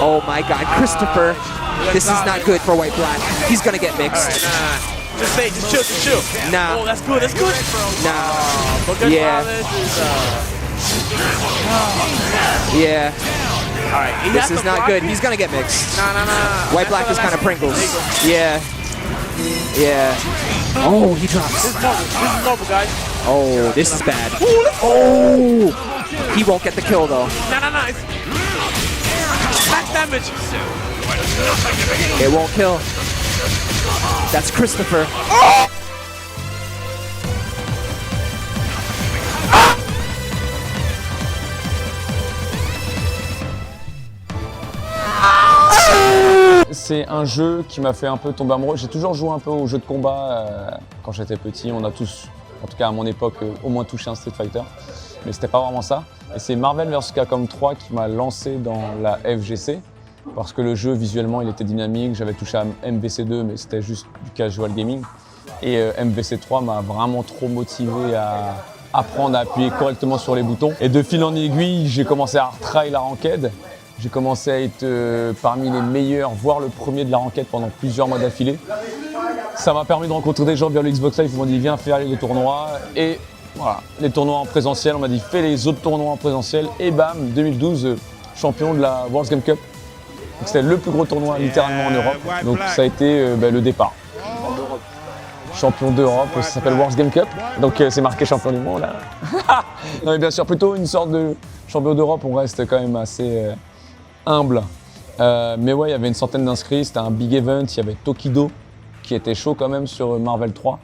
Oh my God, Christopher. This is not good for White Black. He's gonna get mixed. Nah. Just stay, just chill. Nah. Oh, that's good, that's good. Nah. But good Yeah. Yeah. Alright, This is not good. He's gonna get mixed. Nah. White Black is kind of Pringles. Yeah. Yeah. Oh, he drops. This is mobile, guys. Oh, this is bad. Oh! He won't get the kill though. Nah. It's max damage. It won't kill. That's Christopher. C'est un jeu qui m'a fait un peu tomber amoureux. J'ai toujours joué un peu aux jeux de combat quand j'étais petit. On a tous, en tout cas à mon époque, au moins touché un Street Fighter. Mais c'était pas vraiment ça. Et c'est Marvel vs Capcom 3 qui m'a lancé dans la FGC. Parce que le jeu, visuellement, il était dynamique. J'avais touché à MVC2, mais c'était juste du casual gaming. Et MVC3 m'a vraiment trop motivé à apprendre à appuyer correctement sur les boutons. Et de fil en aiguille, j'ai commencé à try la ranked. J'ai commencé à être parmi les meilleurs, voire le premier de la ranked pendant plusieurs mois d'affilée. Ça m'a permis de rencontrer des gens via le Xbox Live qui m'ont dit viens faire les tournois. Et voilà, les tournois en présentiel, on m'a dit fais les autres tournois en présentiel. Et bam, 2012, champion de la World Game Cup. C'était le plus gros tournoi littéralement en Europe. Donc ça a été le départ. Champion d'Europe, ça s'appelle World Game Cup. Donc c'est marqué champion du monde là. Non mais bien sûr, plutôt une sorte de champion d'Europe, on reste quand même assez humble. Mais ouais, il y avait une centaine d'inscrits, c'était un big event, il y avait Tokido qui était chaud quand même sur Marvel 3.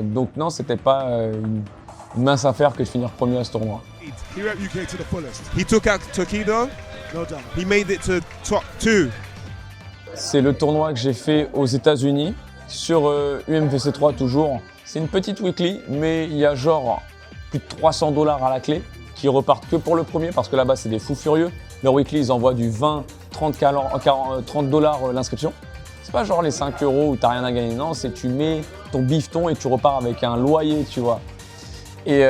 Donc non, c'était pas une mince affaire que de finir premier à ce tournoi. He rep UK to the fullest. He took out Tokido. No doubt. He made it to top 2. C'est le tournoi que j'ai fait aux États-Unis sur UMVC 3 toujours. C'est une petite weekly, mais il y a genre plus de 300 $ à la clé qui repartent que pour le premier parce que là-bas c'est des fous furieux. Leur weekly ils envoient du 20, 30 $ l'inscription. C'est pas genre les 5 € où t'as rien à gagner, non, c'est tu mets ton bifton et tu repars avec un loyer, tu vois. Et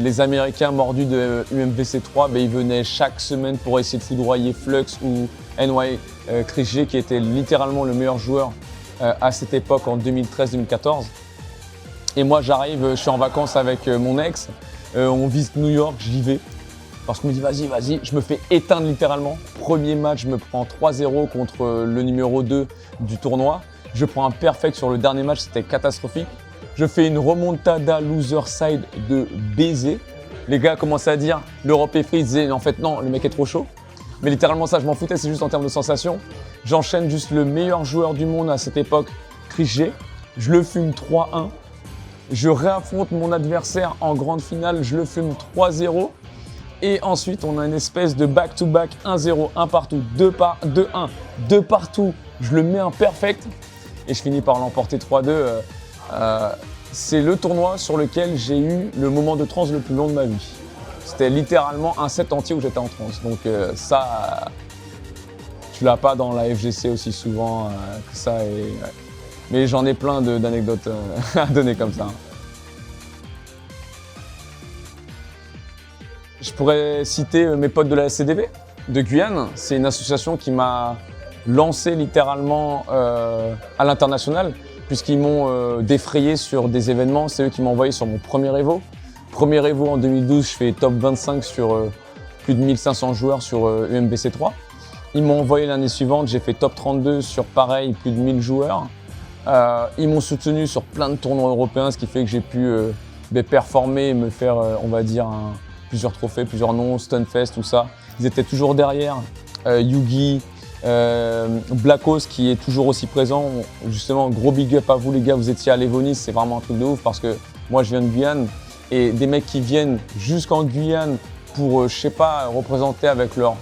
les Américains mordus de UMVC 3, ils venaient chaque semaine pour essayer de foudroyer Flux ou NY Chris G qui était littéralement le meilleur joueur à cette époque en 2013-2014. Et moi j'arrive, je suis en vacances avec mon ex, on visite New York, j'y vais. Parce qu'on me dit vas-y, je me fais éteindre littéralement. Premier match, je me prends 3-0 contre le numéro 2 du tournoi. Je prends un perfect sur le dernier match, c'était catastrophique. Je fais une remontada loser side de baiser. Les gars commençaient à dire l'Europe est free, ils disaient en fait non, le mec est trop chaud. Mais littéralement ça, je m'en foutais, c'est juste en termes de sensation. J'enchaîne juste le meilleur joueur du monde à cette époque, Chris G. Je le fume 3-1. Je réaffronte mon adversaire en grande finale, je le fume 3-0. Et ensuite, on a une espèce de back-to-back 1-0, 1 partout, 2-1, 2 partout. Je le mets un perfect et je finis par l'emporter 3-2. C'est le tournoi sur lequel j'ai eu le moment de transe le plus long de ma vie. C'était littéralement un set entier où j'étais en transe. Donc ça, tu l'as pas dans la FGC aussi souvent que ça. Mais j'en ai plein d'anecdotes à donner comme ça. Je pourrais citer mes potes de la SCDV de Guyane. C'est une association qui m'a lancé littéralement à l'international puisqu'ils m'ont défrayé sur des événements. C'est eux qui m'ont envoyé sur mon premier Evo. Premier Evo en 2012, je fais top 25 sur plus de 1500 joueurs sur UMVC 3. Ils m'ont envoyé l'année suivante, j'ai fait top 32 sur pareil, plus de 1000 joueurs. Ils m'ont soutenu sur plein de tournois européens, ce qui fait que j'ai pu performer et me faire, on va dire, plusieurs trophées, plusieurs noms, Stunfest, tout ça. Ils étaient toujours derrière. Yugi, Blackos qui est toujours aussi présent. Justement, gros big up à vous les gars, vous étiez à l'Evonis, c'est vraiment un truc de ouf parce que moi je viens de Guyane et des mecs qui viennent jusqu'en Guyane pour, je sais pas, représenter avec leur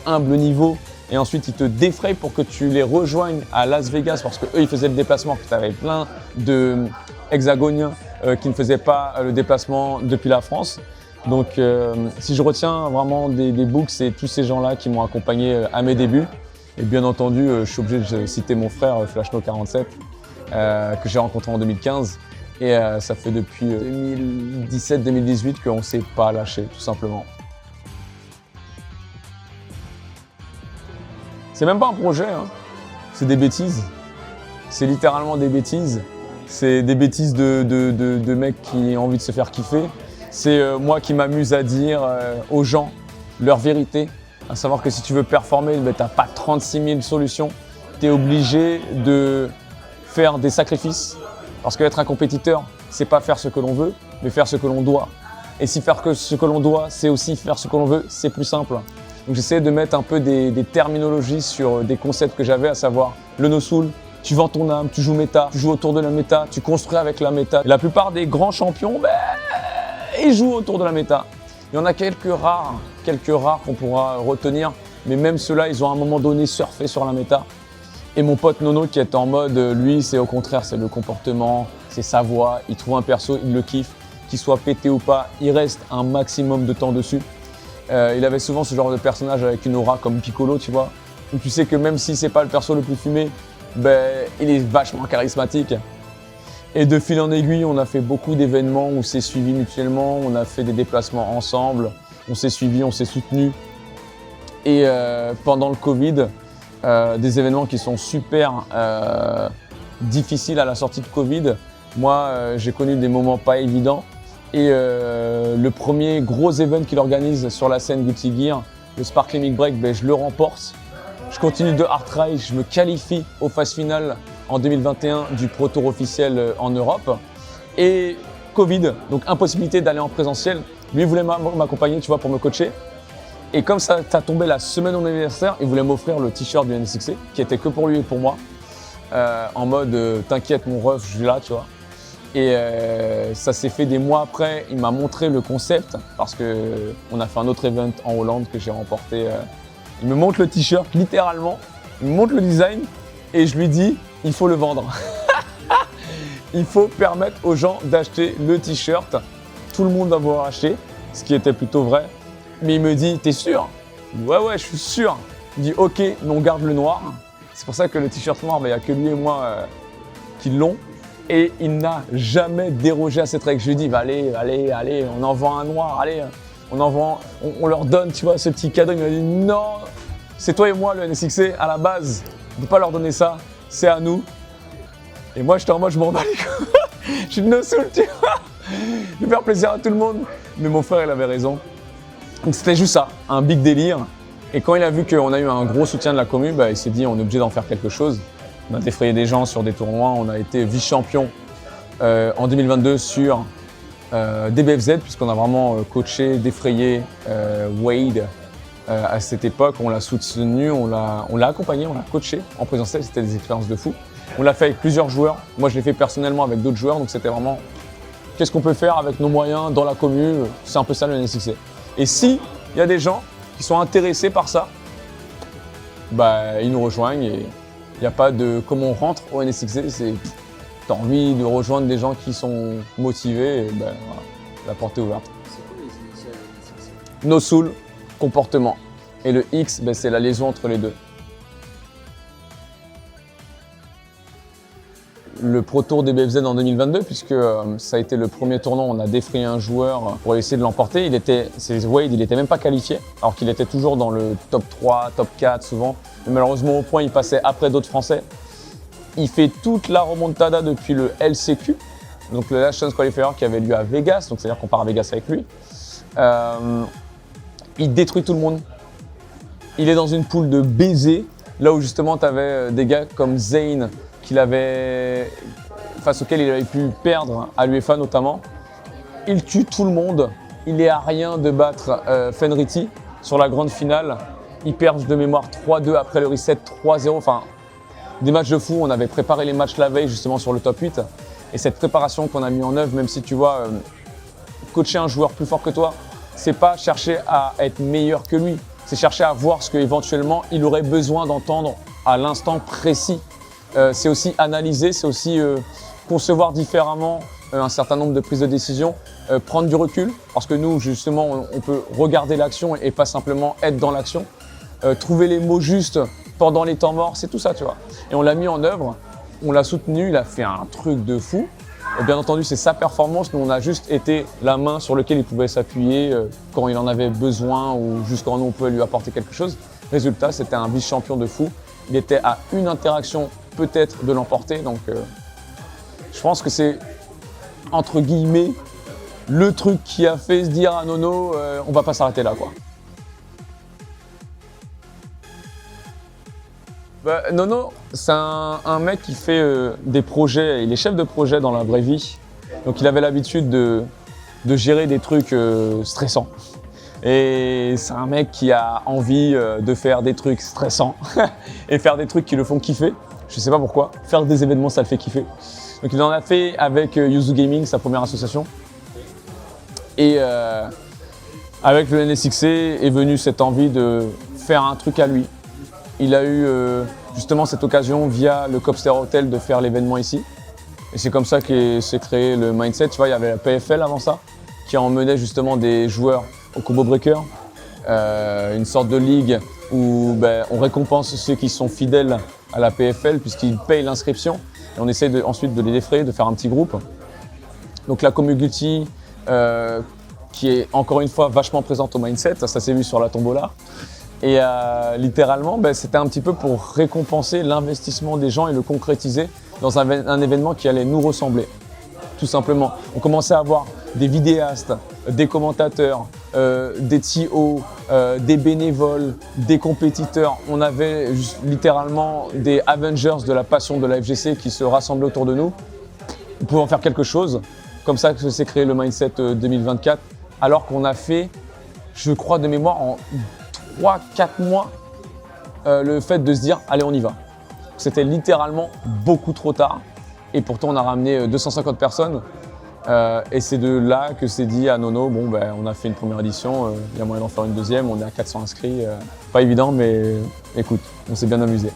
humble niveau et ensuite ils te défrayent pour que tu les rejoignes à Las Vegas parce que eux ils faisaient le déplacement, que tu avais plein de hexagoniens qui ne faisaient pas le déplacement depuis la France. Donc si je retiens vraiment des books, c'est tous ces gens-là qui m'ont accompagné à mes débuts. Et bien entendu, je suis obligé de citer mon frère Flashno47 que j'ai rencontré en 2015. Et ça fait depuis 2017-2018 qu'on ne s'est pas lâché, tout simplement. C'est même pas un projet, hein. C'est des bêtises. C'est littéralement des bêtises. C'est des bêtises de mecs qui ont envie de se faire kiffer. C'est moi qui m'amuse à dire aux gens leur vérité. À savoir que si tu veux performer, ben, tu n'as pas 36 000 solutions. Tu es obligé de faire des sacrifices. Parce qu'être un compétiteur, c'est pas faire ce que l'on veut, mais faire ce que l'on doit. Et si faire que ce que l'on doit, c'est aussi faire ce que l'on veut, c'est plus simple. Donc j'essaie de mettre un peu des terminologies sur des concepts que j'avais, à savoir le no soul. Tu vends ton âme, tu joues méta, tu joues autour de la méta, tu construis avec la méta. Et la plupart des grands champions, ben, ils jouent autour de la méta. Il y en a quelques rares qu'on pourra retenir, mais même ceux-là, ils ont à un moment donné surfé sur la méta. Et mon pote Nono qui est en mode, lui, c'est au contraire, c'est le comportement, c'est sa voix, il trouve un perso, il le kiffe, qu'il soit pété ou pas, il reste un maximum de temps dessus. Il avait souvent ce genre de personnage avec une aura comme Piccolo, tu vois. Donc tu sais que même si c'est pas le perso le plus fumé, ben, il est vachement charismatique. Et de fil en aiguille, on a fait beaucoup d'événements où on s'est suivis mutuellement, on a fait des déplacements ensemble, on s'est suivis, on s'est soutenus. Et pendant le Covid, des événements qui sont super difficiles à la sortie de Covid. Moi, j'ai connu des moments pas évidents. Et le premier gros event qu'il organise sur la scène Guilty Gear, le Sparkling Big Break, ben, je le remporte. Je continue de hard try, je me qualifie aux phases finales en 2021 du Pro Tour officiel en Europe. Et Covid, donc impossibilité d'aller en présentiel. Lui, il voulait m'accompagner, tu vois, pour me coacher. Et comme ça tombé la semaine de mon anniversaire, il voulait m'offrir le t-shirt du NSXC, qui était que pour lui et pour moi. En mode, t'inquiète mon ref, je suis là, tu vois. Et ça s'est fait des mois après, il m'a montré le concept, parce qu'on a fait un autre event en Hollande que j'ai remporté. Il me montre le t-shirt, littéralement, il me montre le design, et je lui dis, il faut le vendre. Il faut permettre aux gens d'acheter le t-shirt. Tout le monde va vouloir acheter, ce qui était plutôt vrai. Mais il me dit, t'es sûr? Je dis, ouais, je suis sûr. Il me dit, ok, mais on garde le noir. C'est pour ça que le t-shirt noir, il n'y a que lui et moi qui l'ont. Et il n'a jamais dérogé à cette règle. Je lui dis, bah, allez, on envoie un noir, allez, on leur donne, tu vois, ce petit cadeau. Il m'a dit, non, c'est toi et moi le NSXC, à la base, on ne peut pas leur donner ça, c'est à nous. Et moi, j'étais en mode, je m'en bats les couilles. Je suis de no soul, tu vois. Je vais faire plaisir à tout le monde. Mais mon frère, il avait raison. Donc c'était juste ça, un big délire. Et quand il a vu qu'on a eu un gros soutien de la commu, bah, il s'est dit on est obligé d'en faire quelque chose. On a défrayé des gens sur des tournois, on a été vice-champion en 2022 sur DBFZ, puisqu'on a vraiment coaché, défrayé Wade à cette époque. On l'a soutenu, on l'a accompagné, on l'a coaché en présentiel, c'était des expériences de fou. On l'a fait avec plusieurs joueurs, moi je l'ai fait personnellement avec d'autres joueurs, donc c'était vraiment qu'est-ce qu'on peut faire avec nos moyens dans la commu, c'est un peu ça le NSXC. Et si il y a des gens qui sont intéressés par ça, bah, ils nous rejoignent et il n'y a pas de comment on rentre au NSXC, c'est tu as envie de rejoindre des gens qui sont motivés, et ben, voilà, la porte est ouverte. C'est quoi les initiales de NSXC? No soul, comportement. Et le X, ben, c'est la liaison entre les deux. Le Pro Tour des BFZ en 2022, puisque ça a été le premier tournoi, on a défrayé un joueur pour essayer de l'emporter. C'est Wade, il n'était même pas qualifié, alors qu'il était toujours dans le top 3, top 4 souvent. Mais malheureusement au point, il passait après d'autres Français. Il fait toute la remontada depuis le LCQ, donc le Last Chance Qualifier qui avait lieu à Vegas, donc c'est-à-dire qu'on part à Vegas avec lui. Il détruit tout le monde. Il est dans une poule de baisers, là où justement tu avais des gars comme Zayn, face auquel il avait pu perdre à l'UEFA notamment. Il tue tout le monde. Il est à rien de battre Fenriti sur la grande finale. Il perd de mémoire 3-2 après le reset, 3-0. Enfin, des matchs de fou. On avait préparé les matchs la veille justement sur le top 8. Et cette préparation qu'on a mis en œuvre, même si tu vois, coacher un joueur plus fort que toi, c'est pas chercher à être meilleur que lui. C'est chercher à voir ce qu'éventuellement il aurait besoin d'entendre à l'instant précis. C'est aussi analyser, c'est aussi concevoir différemment un certain nombre de prises de décision, prendre du recul, parce que nous, justement, on peut regarder l'action et pas simplement être dans l'action. Trouver les mots justes pendant les temps morts, c'est tout ça, tu vois. Et on l'a mis en œuvre, on l'a soutenu, il a fait un truc de fou. Et bien entendu, c'est sa performance, nous on a juste été la main sur laquelle il pouvait s'appuyer quand il en avait besoin ou juste quand nous on pouvait lui apporter quelque chose. Résultat, c'était un vice-champion de fou. Il était à une interaction peut-être de l'emporter. Donc je pense que c'est, entre guillemets, le truc qui a fait se dire à Nono, on va pas s'arrêter là, quoi. Bah, Nono, c'est un mec qui fait des projets, il est chef de projet dans la vraie vie. Donc il avait l'habitude de gérer des trucs stressants. Et c'est un mec qui a envie de faire des trucs stressants et faire des trucs qui le font kiffer. Je sais pas pourquoi, faire des événements ça le fait kiffer. Donc il en a fait avec Yuzu Gaming, sa première association. Et avec le NSXC est venue cette envie de faire un truc à lui. Il a eu justement cette occasion via le Copster Hotel de faire l'événement ici. Et c'est comme ça que s'est créé le mindset. Tu vois, il y avait la PFL avant ça, qui emmenait justement des joueurs au Combo Breaker, une sorte de ligue où on récompense ceux qui sont fidèles à la PFL puisqu'ils payent l'inscription. Et on essaie ensuite de les défrayer, de faire un petit groupe. Donc la community qui est encore une fois vachement présente au mindset, ça s'est vu sur la tombola. Et littéralement, c'était un petit peu pour récompenser l'investissement des gens et le concrétiser dans un événement qui allait nous ressembler. Tout simplement. On commençait à avoir des vidéastes, des commentateurs, des TO, des bénévoles, des compétiteurs. On avait littéralement des Avengers de la passion de la FGC qui se rassemblaient autour de nous. Nous pouvions faire quelque chose. Comme ça que s'est créé le Mindset 2024. Alors qu'on a fait, je crois de mémoire, en 3-4 mois, le fait de se dire « allez, on y va ». C'était littéralement beaucoup trop tard. Et pourtant, on a ramené 250 personnes. Et c'est de là que c'est dit à Nono, bon, on a fait une première édition, il y a moyen d'en faire une deuxième, on est à 400 inscrits. Pas évident, mais écoute, on s'est bien amusé.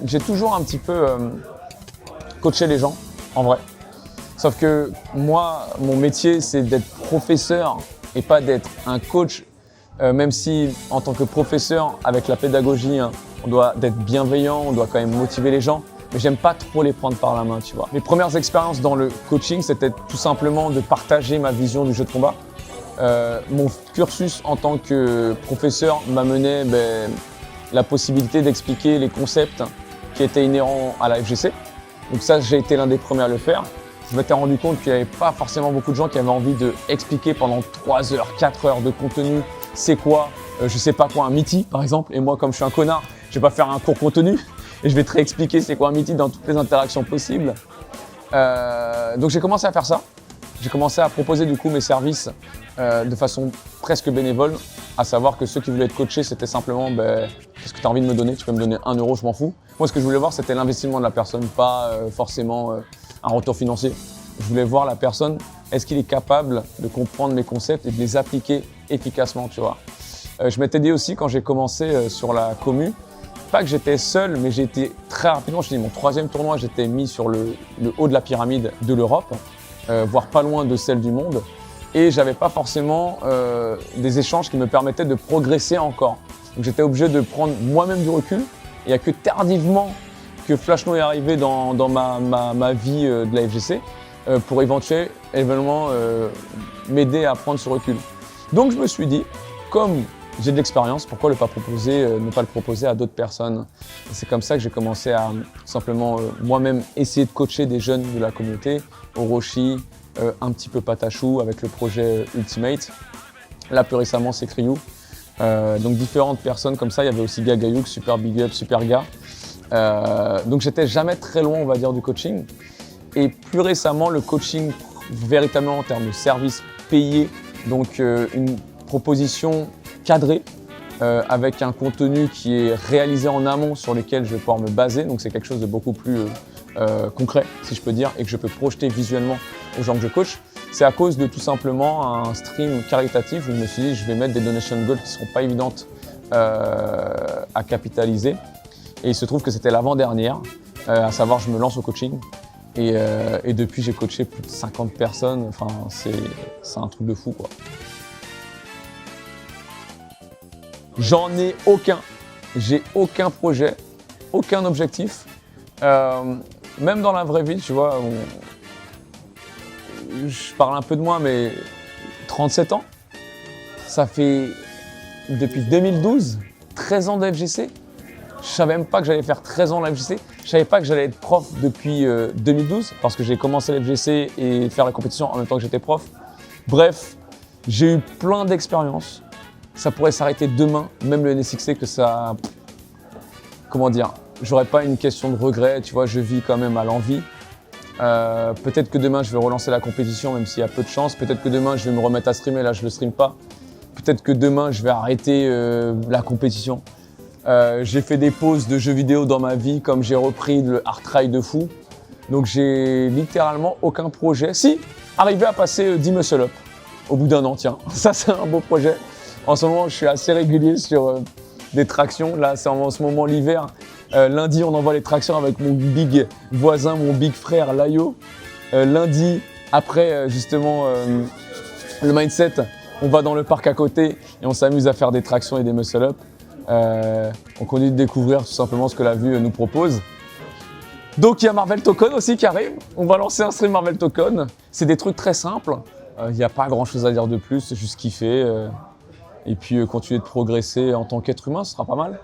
J'ai toujours un petit peu coaché les gens, en vrai. Sauf que moi, mon métier, c'est d'être professeur et pas d'être un coach. Même si, en tant que professeur, avec la pédagogie, on doit être bienveillant, on doit quand même motiver les gens. Mais j'aime pas trop les prendre par la main, tu vois. Mes premières expériences dans le coaching, c'était tout simplement de partager ma vision du jeu de combat. Mon cursus en tant que professeur m'amenait la possibilité d'expliquer les concepts qui étaient inhérents à la FGC. Donc ça, j'ai été l'un des premiers à le faire. Je m'étais rendu compte qu'il n'y avait pas forcément beaucoup de gens qui avaient envie d'expliquer pendant 3 heures, 4 heures de contenu, c'est quoi, je sais pas quoi, un MITI par exemple. Et moi, comme je suis un connard, je vais pas faire un court contenu et je vais te réexpliquer c'est quoi un MITI dans toutes les interactions possibles. Donc j'ai commencé à faire ça. J'ai commencé à proposer du coup mes services de façon presque bénévole, à savoir que ceux qui voulaient être coachés, c'était simplement qu'est-ce que tu as envie de me donner, tu peux me donner 1 euro, je m'en fous. Moi, ce que je voulais voir, c'était l'investissement de la personne, pas forcément un retour financier. Je voulais voir la personne, est-ce qu'il est capable de comprendre mes concepts et de les appliquer efficacement, tu vois. Je m'étais dit aussi quand j'ai commencé sur la commu, pas que j'étais seul, mais j'ai été très rapidement, je dis mon 3e tournoi, j'étais mis sur le haut de la pyramide de l'Europe, voire pas loin de celle du monde. Et j'avais pas forcément des échanges qui me permettaient de progresser encore. Donc j'étais obligé de prendre moi-même du recul. Il n'y a que tardivement que Flashno est arrivé dans ma vie de la FGC pour éventuellement m'aider à prendre ce recul. Donc je me suis dit, comme j'ai de l'expérience, pourquoi ne pas le proposer à d'autres personnes? Et c'est comme ça que j'ai commencé à simplement moi-même essayer de coacher des jeunes de la communauté, Orochi, un petit peu Patachou avec le projet Ultimate. Là plus récemment c'est Kryou. Donc différentes personnes comme ça, il y avait aussi Gagayouk, Super Big Up, Super Ga. Donc j'étais jamais très loin on va dire du coaching. Et plus récemment le coaching véritablement en termes de services payés, donc une proposition cadrée avec un contenu qui est réalisé en amont sur lequel je vais pouvoir me baser. Donc c'est quelque chose de beaucoup plus concret si je peux dire et que je peux projeter visuellement aux gens que je coach. C'est à cause de tout simplement un stream caritatif où je me suis dit je vais mettre des donation goals qui ne seront pas évidentes à capitaliser. Et il se trouve que c'était l'avant-dernière, à savoir je me lance au coaching. Et depuis j'ai coaché plus de 50 personnes, enfin c'est un truc de fou quoi. J'en ai aucun, j'ai aucun projet, aucun objectif. Même dans la vraie vie, tu vois, je parle un peu de moi, mais 37 ans. Ça fait depuis 2012, 13 ans de FGC. Je savais même pas que j'allais faire 13 ans de FGC. Je savais pas que j'allais être prof depuis 2012 parce que j'ai commencé la FGC et faire la compétition en même temps que j'étais prof. Bref, j'ai eu plein d'expériences. Ça pourrait s'arrêter demain, même le NSXT que ça... Comment dire? J'aurais pas une question de regret, tu vois, je vis quand même à l'envie. Peut-être que demain je vais relancer la compétition même s'il y a peu de chance. Peut-être que demain je vais me remettre à streamer, là je le stream pas. Peut-être que demain je vais arrêter la compétition. J'ai fait des pauses de jeux vidéo dans ma vie comme j'ai repris le hard try de fou. Donc j'ai littéralement aucun projet. Si, arriver à passer 10 muscle up au bout d'un an, tiens. Ça c'est un beau projet. En ce moment je suis assez régulier sur des tractions. Là c'est en ce moment l'hiver. Lundi on envoie les tractions avec mon big voisin, mon big frère Layo. Lundi, après justement le mindset, on va dans le parc à côté et on s'amuse à faire des tractions et des muscle up. On continue de découvrir tout simplement ce que la vue nous propose. Donc il y a Marvel Token aussi qui arrive. On va lancer un stream Marvel Token. C'est des trucs très simples. Il n'y a pas grand chose à dire de plus, c'est juste kiffer. Et puis continuer de progresser en tant qu'être humain, ce sera pas mal.